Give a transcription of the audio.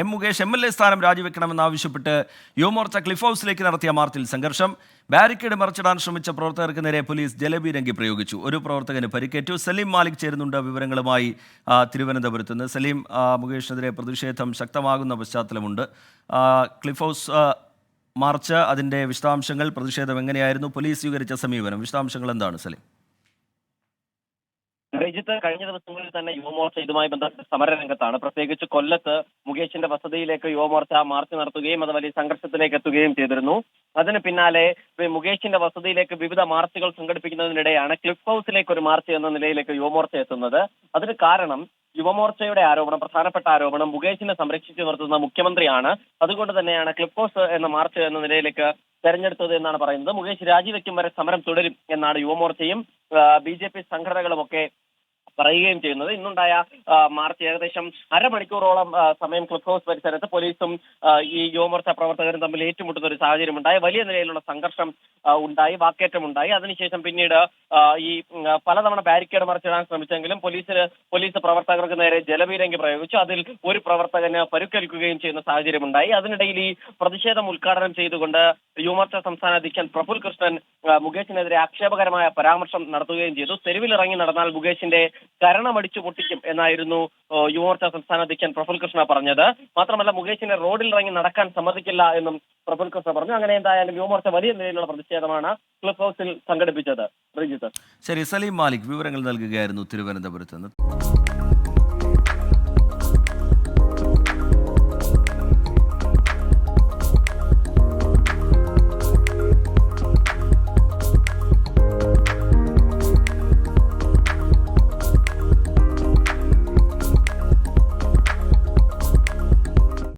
M Mukesh MLA സ്ഥാനം രാജിവെക്കണമെന്നാവശ്യപ്പെട്ട് Yuva Morcha cliff ഹൗസിലേക്ക് നടത്തിയ മാർച്ചിൽ സംഘർഷം. ബാരിക്കേഡ് മറിച്ചിടാൻ ശ്രമിച്ച പ്രവർത്തകർക്ക് നേരെ പോലീസ് ജലപീരങ്കി പ്രയോഗിച്ചു. ഒരു പ്രവർത്തകന് പരിക്കേറ്റു. സലീം മാലിക് ചേരുന്നുണ്ട് വിവരങ്ങളുമായി തിരുവനന്തപുരത്ത് നിന്ന്. സലീം, മുകേഷിനെതിരെ പ്രതിഷേധം ശക്തമാകുന്ന പശ്ചാത്തലമുണ്ട്. ക്ലിഫ് ഹൗസ് മാർച്ച്, അതിൻ്റെ വിശദാംശങ്ങൾ, പ്രതിഷേധം എങ്ങനെയായിരുന്നു, പോലീസ് സ്വീകരിച്ച സമീപനം, വിശദാംശങ്ങൾ എന്താണ് സലീം? രഞ്ജിത്ത്, കഴിഞ്ഞ ദിവസങ്ങളിൽ തന്നെ യുവമോർച്ച ഇതുമായി ബന്ധപ്പെട്ട സമരരംഗത്താണ്. പ്രത്യേകിച്ച് കൊല്ലത്ത് മുകേഷിന്റെ വസതിയിലേക്ക് യുവമോർച്ച മാർച്ച് നടത്തുകയും അത് വലിയ സംഘർഷത്തിലേക്ക് എത്തുകയും ചെയ്തിരുന്നു. അതിന് പിന്നാലെ മുകേഷിന്റെ വസതിയിലേക്ക് വിവിധ മാർച്ചുകൾ സംഘടിപ്പിക്കുന്നതിനിടെയാണ് ക്ലിഫ് ഹൗസിലേക്ക് ഒരു മാർച്ച് എന്ന നിലയിലേക്ക് യുവമോർച്ച എത്തുന്നത്. അതിന് കാരണം യുവമോർച്ചയുടെ ആരോപണം, പ്രധാനപ്പെട്ട ആരോപണം, മുകേഷിനെ സംരക്ഷിച്ചു നിർത്തുന്ന മുഖ്യമന്ത്രിയാണ്. അതുകൊണ്ട് തന്നെയാണ് ക്ലിഫ് ഹൗസ് എന്ന മാർച്ച് എന്ന നിലയിലേക്ക് തെരഞ്ഞെടുത്തത് എന്നാണ് പറയുന്നത്. മുകേഷ് രാജിവെക്കും വരെ സമരം തുടരും എന്നാണ് യുവമോർച്ചയും BJP സംഘടനകളുമൊക്കെ പറയുകയും ചെയ്യുന്നത്. ഇന്നുണ്ടായ മാർച്ച് ഏകദേശം അരമണിക്കൂറോളം സമയം ക്ലിഫ് ഹൗസ് പരിസരത്ത് പോലീസും ഈ യുവമോർച്ച പ്രവർത്തകരും തമ്മിൽ ഏറ്റുമുട്ടുന്ന ഒരു സാഹചര്യം ഉണ്ടായി. വലിയ നിലയിലുള്ള സംഘർഷം ഉണ്ടായി, വാക്കേറ്റമുണ്ടായി. അതിനുശേഷം പിന്നീട് ഈ പലതവണ ബാരിക്കേഡ് മറിച്ചിടാൻ ശ്രമിച്ചെങ്കിലും പോലീസ് പ്രവർത്തകർക്ക് നേരെ ജലപീരങ്കി പ്രയോഗിച്ചു. അതിൽ ഒരു പ്രവർത്തകന് പരുക്കേൽക്കുകയും ചെയ്യുന്ന സാഹചര്യം ഉണ്ടായി. അതിനിടയിൽ ഈ പ്രതിഷേധം ഉദ്ഘാടനം ചെയ്തുകൊണ്ട് യുവമോർച്ച സംസ്ഥാന അധ്യക്ഷൻ പ്രഫുൽ കൃഷ്ണൻ മുകേഷിനെതിരെ ആക്ഷേപകരമായ പരാമർശം നടത്തുകയും ചെയ്തു. തെരുവിലിറങ്ങി നടന്നാൽ മുകേഷിന്റെ കരണമടിച്ചു പൊട്ടിക്കും എന്നായിരുന്നു യുവമോർച്ച സംസ്ഥാന അധ്യക്ഷൻ പ്രഫുൽ കൃഷ്ണ പറഞ്ഞത്. മാത്രമല്ല, മുകേഷിനെ റോഡിൽ ഇറങ്ങി നടക്കാൻ സമ്മതിക്കില്ല എന്നും പ്രഫുൽ കൃഷ്ണ പറഞ്ഞു. അങ്ങനെ എന്തായാലും യുവമോർച്ച വലിയ നിലയിലുള്ള പ്രതിഷേധമാണ് ക്ലിഫ് ഹൗസിൽ സംഘടിപ്പിച്ചത്. ശരി, സലീം മാലിക് വിവരങ്ങൾ നൽകുകയായിരുന്നു തിരുവനന്തപുരത്ത് നിന്ന്.